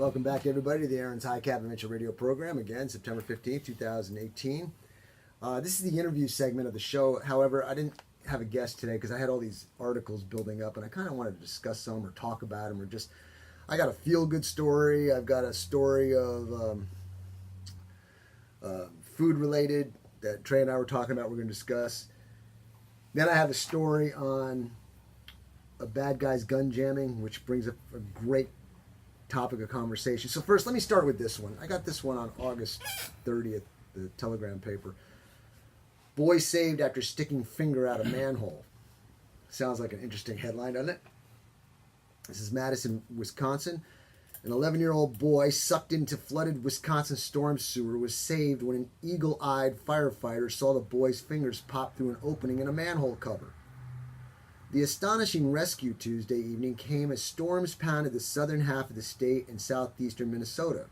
Welcome back, everybody, to the Aaron's High Cap Adventure Radio program. Again, September 15th, 2018. This is the interview segment of the show. However, I didn't have a guest today because I had all these articles building up, and I kind of wanted to discuss some or talk about them, or just, I got a feel-good story. I've got a story of food-related that Trey and I were talking about, we're going to discuss. Then I have a story on a bad guy's gun jamming, which brings up a great topic of conversation. So first, let me start with this one. I got this one on August 30th, the Telegram paper. Boy saved after sticking finger out of manhole. Sounds like an interesting headline, doesn't it? This is Madison, Wisconsin. An 11-year-old boy sucked into flooded Wisconsin storm sewer was saved when an eagle-eyed firefighter saw the boy's fingers pop through an opening in a manhole cover. The astonishing rescue Tuesday evening came as storms pounded the southern half of the state and southeastern Minnesota.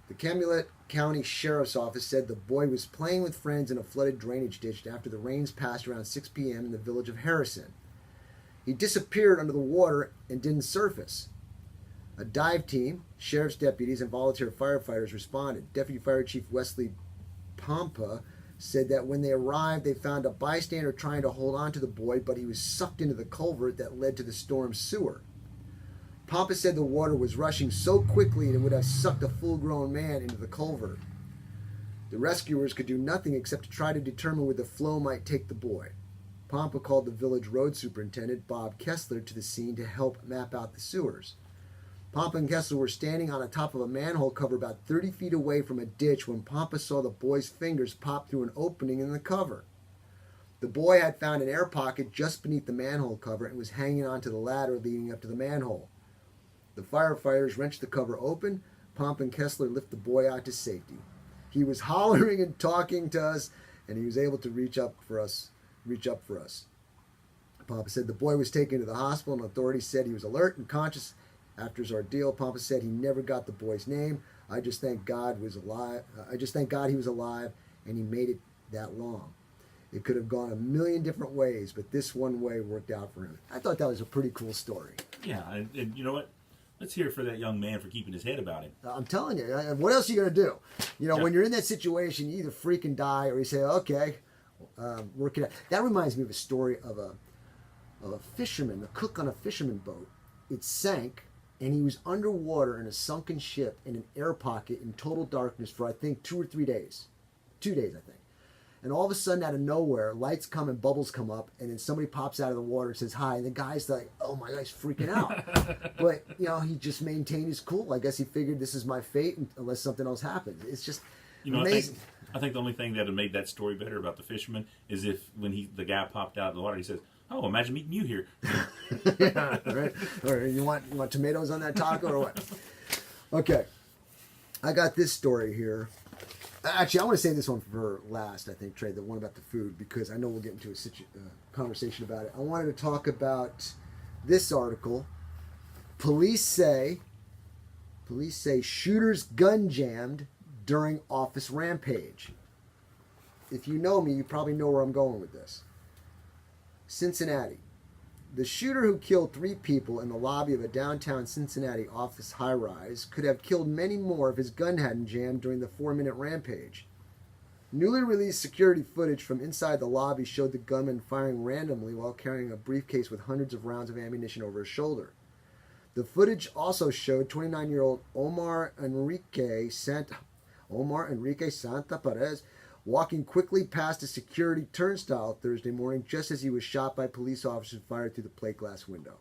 The Calumet County Sheriff's Office said the boy was playing with friends in a flooded drainage ditch after the rains passed around 6 p.m. in the village of Harrison. He disappeared under the water and didn't surface. A dive team, sheriff's deputies, and volunteer firefighters responded. Deputy Fire Chief Wesley Pompa said that when they arrived, they found a bystander trying to hold on to the boy, but he was sucked into the culvert that led to the storm sewer. Pompa said the water was rushing so quickly it would have sucked a full-grown man into the culvert. The rescuers could do nothing except to try to determine where the flow might take the boy. Pompa called the village road superintendent, Bob Kessler, to the scene to help map out the sewers. Pompa and Kessler were standing on the top of a manhole cover about 30 feet away from a ditch when Pompa saw the boy's fingers pop through an opening in the cover. The boy had found an air pocket just beneath the manhole cover and was hanging onto the ladder leading up to the manhole. The firefighters wrenched the cover open. Pompa and Kessler lifted the boy out to safety. He was hollering and talking to us, and he was able to reach up for us. Pompa said the boy was taken to the hospital, and authorities said he was alert and conscious. After his ordeal, Pompa said he never got the boy's name. I just thank God he was alive, and he made it that long. It could have gone a million different ways, but this one way worked out for him. I thought that was a pretty cool story. Yeah, and you know what? Let's hear it for that young man for keeping his head about him. I'm telling you, what else are you going to do? You know, when you're in that situation, you either freak and die, or you say, okay, work it out. That reminds me of a story of a fisherman, a cook on a fisherman boat. It sank, and he was underwater in a sunken ship in an air pocket in total darkness for, I think, 2 or 3 days. 2 days, I think. And all of a sudden, out of nowhere, lights come and bubbles come up, and then somebody pops out of the water and says hi, and the guy's like, oh my God, he's freaking out. But, you know, he just maintained his cool. I guess he figured this is my fate unless something else happens. It's just amazing. I think the only thing that had made that story better about the fisherman is if when the guy popped out of the water, he says, oh, imagine meeting you here. Yeah, right. Or you want tomatoes on that taco or what? Okay. I got this story here. Actually, I want to say this one for last, I think, Trey, the one about the food, because I know we'll get into a conversation about it. I wanted to talk about this article. Police say shooters gun jammed during office rampage. If you know me, you probably know where I'm going with this. Cincinnati. The shooter who killed 3 people in the lobby of a downtown Cincinnati office high-rise could have killed many more if his gun hadn't jammed during the 4-minute rampage. Newly released security footage from inside the lobby showed the gunman firing randomly while carrying a briefcase with hundreds of rounds of ammunition over his shoulder. The footage also showed 29-year-old Omar Enrique Santa Perez walking quickly past a security turnstile Thursday morning just as he was shot by police officers fired through the plate glass window.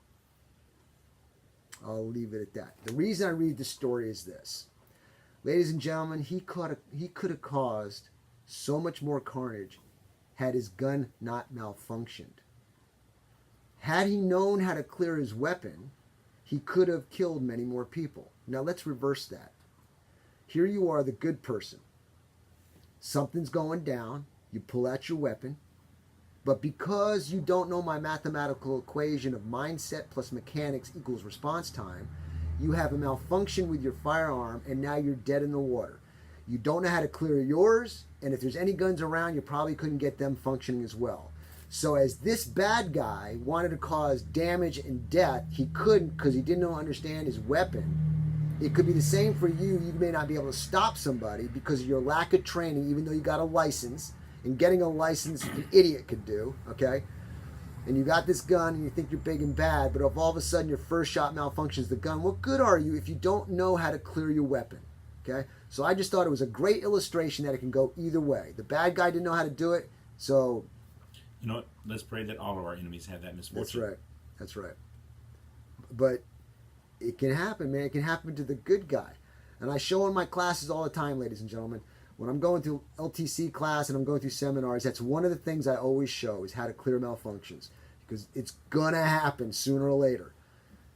I'll leave it at that. The reason I read this story is this. Ladies and gentlemen, he could have caused so much more carnage had his gun not malfunctioned. Had he known how to clear his weapon, he could have killed many more people. Now let's reverse that. Here you are, the good person. Something's going down, you pull out your weapon, but because you don't know my mathematical equation of mindset plus mechanics equals response time, you have a malfunction with your firearm and now you're dead in the water. You don't know how to clear yours, and if there's any guns around, you probably couldn't get them functioning as well. So as this bad guy wanted to cause damage and death, he couldn't because he didn't understand his weapon. It could be the same for you. You may not be able to stop somebody because of your lack of training, even though you got a license. And getting a license, an idiot could do, okay? And you got this gun and you think you're big and bad, but if all of a sudden your first shot malfunctions the gun, what good are you if you don't know how to clear your weapon, okay? So I just thought it was a great illustration that it can go either way. The bad guy didn't know how to do it, so... You know what? Let's pray that all of our enemies have that misfortune. That's right. That's right. But it can happen, man. It can happen to the good guy. And I show in my classes all the time, ladies and gentlemen. When I'm going through LTC class and I'm going through seminars, that's one of the things I always show is how to clear malfunctions. Because it's going to happen sooner or later.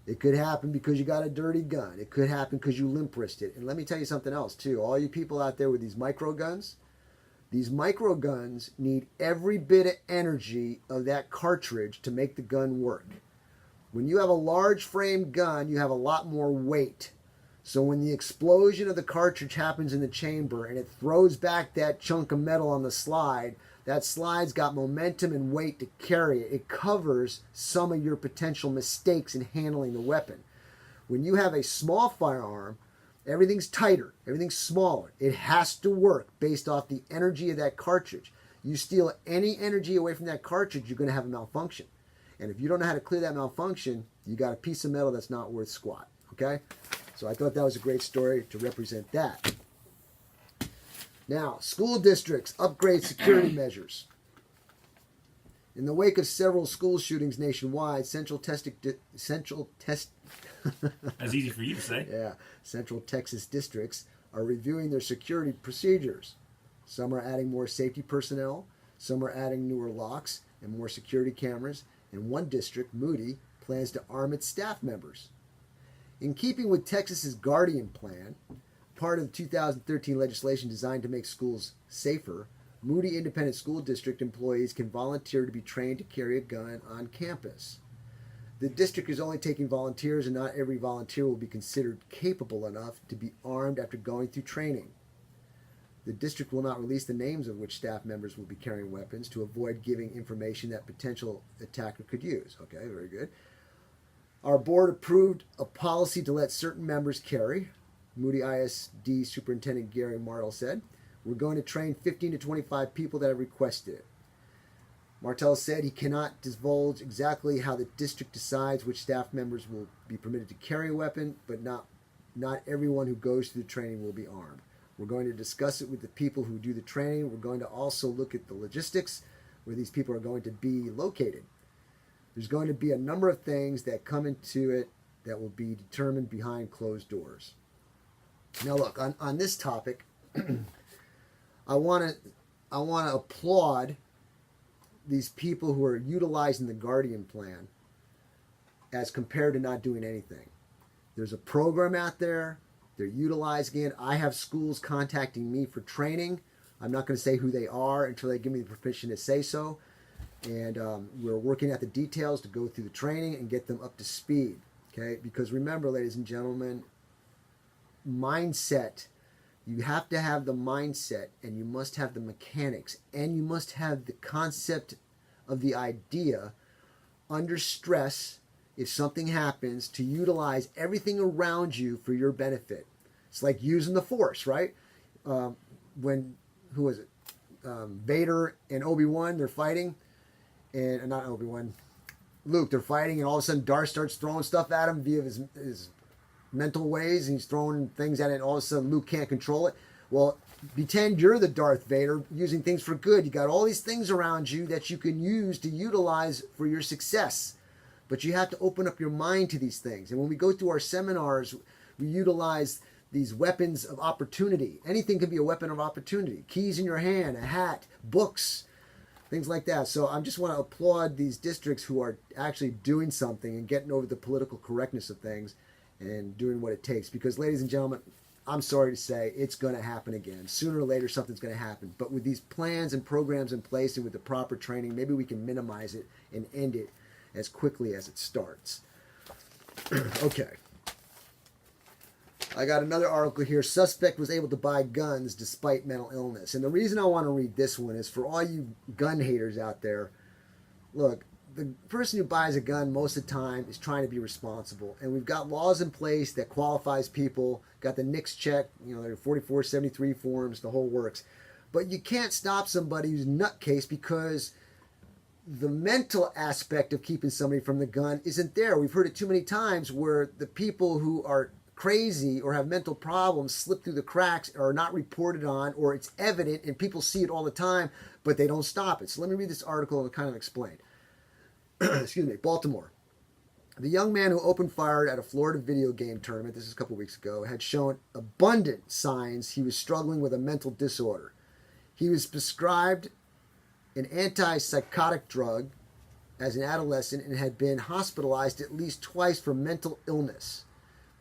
It could happen because you got a dirty gun. It could happen because you limp wristed. And let me tell you something else, too. All you people out there with these micro guns, these micro guns need every bit of energy of that cartridge to make the gun work. When you have a large frame gun, you have a lot more weight. So when the explosion of the cartridge happens in the chamber and it throws back that chunk of metal on the slide, that slide's got momentum and weight to carry it. It covers some of your potential mistakes in handling the weapon. When you have a small firearm, everything's tighter, everything's smaller. It has to work based off the energy of that cartridge. You steal any energy away from that cartridge, you're going to have a malfunction. And if you don't know how to clear that malfunction, you got a piece of metal that's not worth squat. Okay? So I thought that was a great story to represent that. Now, school districts upgrade security measures. In the wake of several school shootings nationwide, Central That's easy for you to say. Yeah, Central Texas districts are reviewing their security procedures. Some are adding more safety personnel, some are adding newer locks and more security cameras, and one district, Moody, plans to arm its staff members. In keeping with Texas's Guardian Plan, part of the 2013 legislation designed to make schools safer, Moody Independent School District employees can volunteer to be trained to carry a gun on campus. The district is only taking volunteers, and not every volunteer will be considered capable enough to be armed after going through training. The district will not release the names of which staff members will be carrying weapons to avoid giving information that potential attacker could use. Okay, very good. Our board approved a policy to let certain members carry. Moody ISD Superintendent Gary Martell said, "We're going to train 15 to 25 people that have requested it." Martell said he cannot divulge exactly how the district decides which staff members will be permitted to carry a weapon, but not everyone who goes through the training will be armed. We're going to discuss it with the people who do the training. We're going to also look at the logistics, where these people are going to be located. There's going to be a number of things that come into it that will be determined behind closed doors. Now look, on this topic, I want to applaud these people who are utilizing the Guardian Plan as compared to not doing anything. There's a program out there. They're utilizing it. I have schools contacting me for training. I'm not going to say who they are until they give me the permission to say so. And we're working at the details to go through the training and get them up to speed. Okay? Because remember, ladies and gentlemen, mindset. You have to have the mindset, and you must have the mechanics, and you must have the concept of the idea under stress if something happens to utilize everything around you for your benefit. It's like using the Force, right? When, who was it? Vader and Obi-Wan, they're fighting, and not Obi-Wan, Luke, they're fighting, and all of a sudden Darth starts throwing stuff at him via his mental ways, and he's throwing things at it, and all of a sudden Luke can't control it. Well, pretend you're the Darth Vader using things for good. You got all these things around you that you can use to utilize for your success. But you have to open up your mind to these things. And when we go through our seminars, we utilize these weapons of opportunity. Anything can be a weapon of opportunity. Keys in your hand, a hat, books, things like that. So I just want to applaud these districts who are actually doing something and getting over the political correctness of things and doing what it takes. Because, ladies and gentlemen, I'm sorry to say, it's going to happen again. Sooner or later, something's going to happen. But with these plans and programs in place and with the proper training, maybe we can minimize it and end it as quickly as it starts. Okay. I got another article here. Suspect was able to buy guns despite mental illness. And the reason I want to read this one is for all you gun haters out there. Look, the person who buys a gun most of the time is trying to be responsible, and we've got laws in place that qualifies people. Got the NICS check, their 4473 forms, the whole works. But you can't stop somebody who's nutcase because the mental aspect of keeping somebody from the gun isn't there. We've heard it too many times where the people who are crazy or have mental problems slip through the cracks or are not reported on, or it's evident and people see it all the time, but they don't stop it. So let me read this article and kind of explain. Excuse me. Baltimore. The young man who opened fire at a Florida video game tournament, this is a couple weeks ago, had shown abundant signs he was struggling with a mental disorder. He was prescribed an antipsychotic drug as an adolescent and had been hospitalized at least twice for mental illness.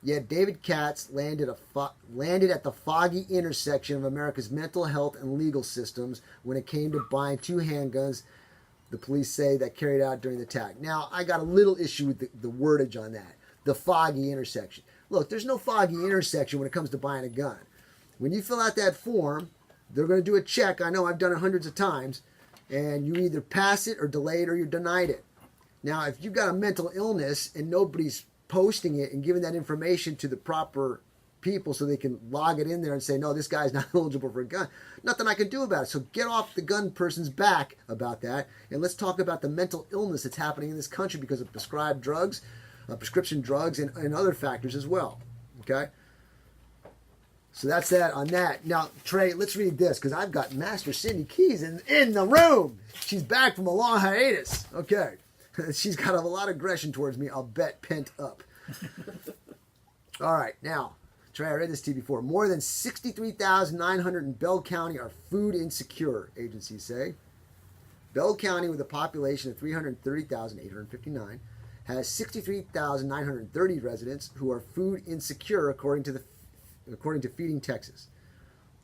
Yet David Katz landed at the foggy intersection of America's mental health and legal systems when it came to buying 2 handguns, the police say, that carried out during the attack. Now, I got a little issue with the wordage on that. The foggy intersection. Look, there's no foggy intersection when it comes to buying a gun. When you fill out that form, they're going to do a check. I know I've done it hundreds of times. And you either pass it or delay it or you're denied it. Now, if you've got a mental illness and nobody's posting it and giving that information to the proper people so they can log it in there and say, no, this guy's not eligible for a gun, nothing I can do about it. So get off the gun person's back about that. And let's talk about the mental illness that's happening in this country because of prescribed drugs, prescription drugs, and other factors as well. Okay? So that's that on that. Now, Trey, let's read this because I've got Master Cindy Keys in the room. She's back from a long hiatus. Okay. She's got a lot of aggression towards me, I'll bet, pent up. All right. Now, Trey, I read this to you before. More than 63,900 in Bell County are food insecure, agencies say. Bell County, with a population of 330,859, has 63,930 residents who are food insecure, according to Feeding Texas.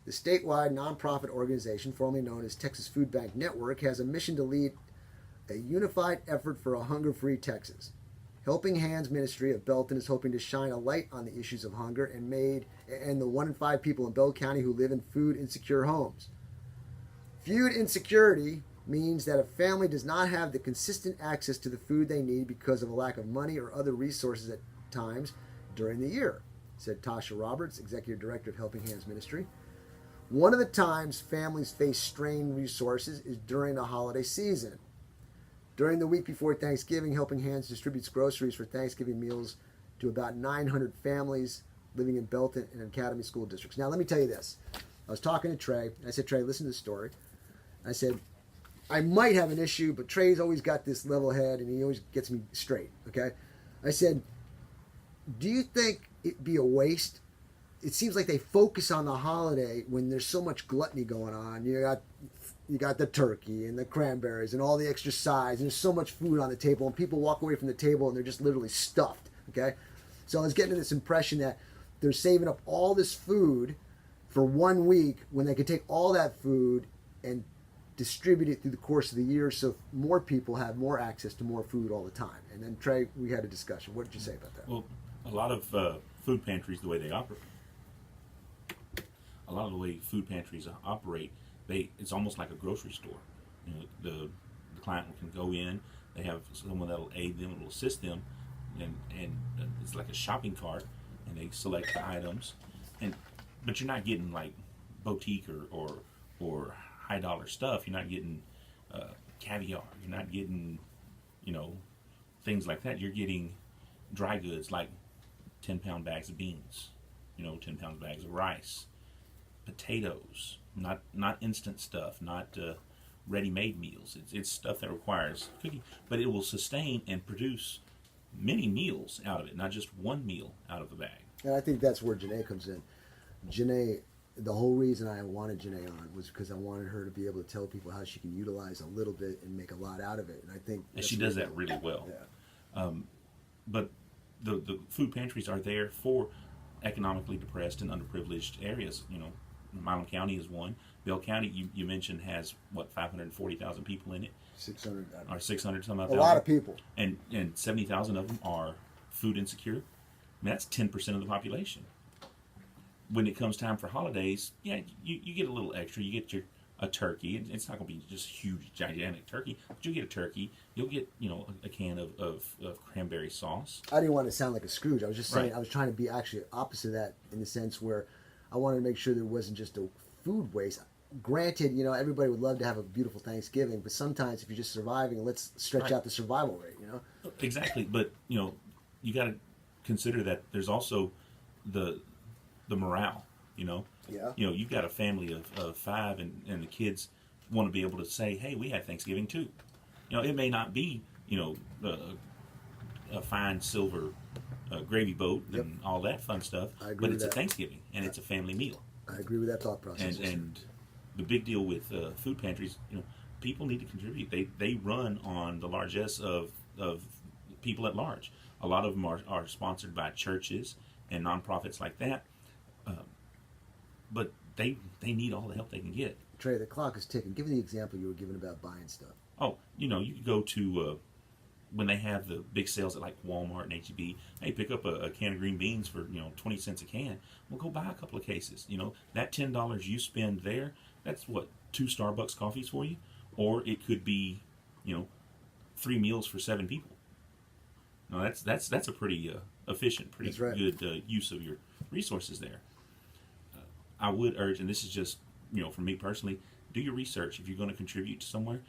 The statewide nonprofit organization, formerly known as Texas Food Bank Network, has a mission to lead a unified effort for a hunger-free Texas. Helping Hands Ministry of Belton is hoping to shine a light on the issues of hunger and the 1 in 5 people in Bell County who live in food insecure homes. Food insecurity means that a family does not have the consistent access to the food they need because of a lack of money or other resources at times during the year, said Tasha Roberts, Executive Director of Helping Hands Ministry. One of the times families face strained resources is during the holiday season. During the week before Thanksgiving, Helping Hands distributes groceries for Thanksgiving meals to about 900 families living in Belton and Academy School Districts. Now, let me tell you this. I was talking to Trey. I said, Trey, listen to the story. I said, I might have an issue, but Trey's always got this level head, and he always gets me straight, okay? I said, do you think it'd be a waste? It seems like they focus on the holiday when there's so much gluttony going on. You got the turkey and the cranberries and all the extra sides, and there's so much food on the table, and people walk away from the table and they're just literally stuffed, okay? So I was getting this impression that they're saving up all this food for 1 week when they could take all that food and distribute it through the course of the year so more people have more access to more food all the time. And then, Trey, we had a discussion. What did you say about that? Well, a lot of food pantries, the way they operate, it's almost like a grocery store. The client can go in, they have someone that'll aid them, will assist them, and it's like a shopping cart, and they select the items, but you're not getting like boutique or high dollar stuff. You're not getting caviar. You're not getting things like that. You're getting dry goods like 10-pound bags of beans, 10-pound bags of rice, potatoes, not instant stuff, not ready-made meals. It's stuff that requires cooking, but it will sustain and produce many meals out of it, not just one meal out of the bag. And I think that's where Janae comes in. Janae, the whole reason I wanted Janae on was because I wanted her to be able to tell people how she can utilize a little bit and make a lot out of it. And I think she does that really well. Yeah. But the food pantries are there for economically depressed and underprivileged areas. Milam County is one. Bell County, you mentioned, has 540,000 people in it. 600. Or 600 some odd thousand. A lot of people. And 70,000 of them are food insecure. I mean, that's 10% of the population. When it comes time for holidays, yeah, you get a little extra. You get your a turkey. It's not going to be just huge, gigantic turkey, but you'll get a turkey. You'll get, a can of cranberry sauce. I didn't want to sound like a Scrooge. I was just saying, Right. I was trying to be actually opposite of that in the sense where I wanted to make sure there wasn't just a food waste. Granted, everybody would love to have a beautiful Thanksgiving, but sometimes if you're just surviving, let's stretch Right. out the survival rate, Exactly, but you got to consider that there's also the morale. Yeah. You've got a family of five, and the kids want to be able to say, "Hey, we had Thanksgiving too." It may not be a fine silver gravy boat Yep. and all that fun stuff, I agree but with it's a that. Thanksgiving and it's a family meal. I agree with that thought process. And the big deal with food pantries, people need to contribute. They run on the largesse of people at large. A lot of them are sponsored by churches and nonprofits like that, but they need all the help they can get. Trey, the clock is ticking. Give me the example you were giving about buying stuff. Oh, you could go to when they have the big sales at like Walmart and HEB. Hey, pick up a can of green beans for 20 cents a can. Well, go buy a couple of cases. That $10 you spend there, that's what 2 Starbucks coffees for you, or it could be 3 meals for 7 people. No, that's a pretty efficient, pretty That's right. good use of your resources there. I would urge, and this is just for me personally, do your research. If you're going to contribute to somewhere,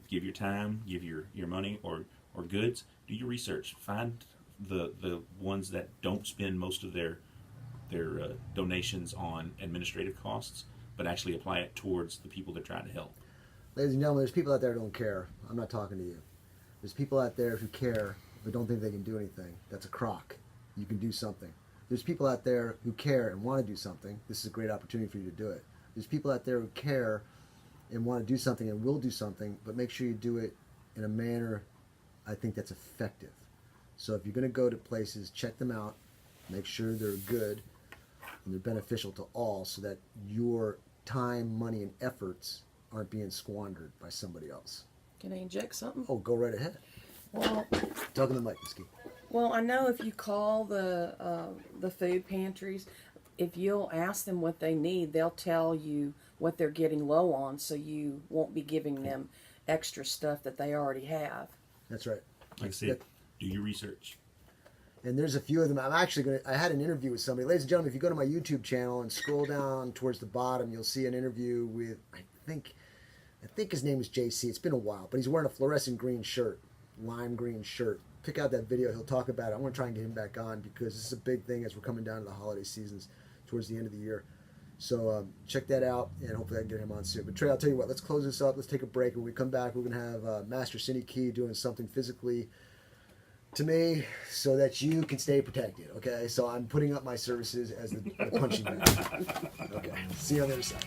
give your time, give your money or goods. Do your research. Find the ones that don't spend most of their donations on administrative costs, but actually apply it towards the people they're trying to help. Ladies and gentlemen, there's people out there who don't care. I'm not talking to you. There's people out there who care but don't think they can do anything. That's a crock. You can do something. There's people out there who care and want to do something. This is a great opportunity for you to do it. There's people out there who care and want to do something and will do something, but make sure you do it in a manner I think that's effective. So if you're going to go to places, check them out, make sure they're good and they're beneficial to all so that your time, money, and efforts aren't being squandered by somebody else. Can I inject something? Oh, go right ahead. Well, Talking to the mic, Miski. well, I know if you call the food pantries, if you'll ask them what they need, they'll tell you what they're getting low on, so you won't be giving them extra stuff that they already have. That's right. Like I said, do your research. And there's a few of them. I had an interview with somebody. Ladies and gentlemen, if you go to my YouTube channel and scroll down towards the bottom, you'll see an interview with, I think his name is JC. It's been a while, but he's wearing a fluorescent green shirt, lime green shirt. Pick out that video. He'll talk about it. I want to try and get him back on because this is a big thing as we're coming down to the holiday seasons towards the end of the year. So check that out, and hopefully I can get him on soon. But Trey, I'll tell you what, let's close this up. Let's take a break. When we come back, we're going to have Master Cindy Key doing something physically to me so that you can stay protected, okay? So I'm putting up my services as the punching bag. Okay, see you on the other side.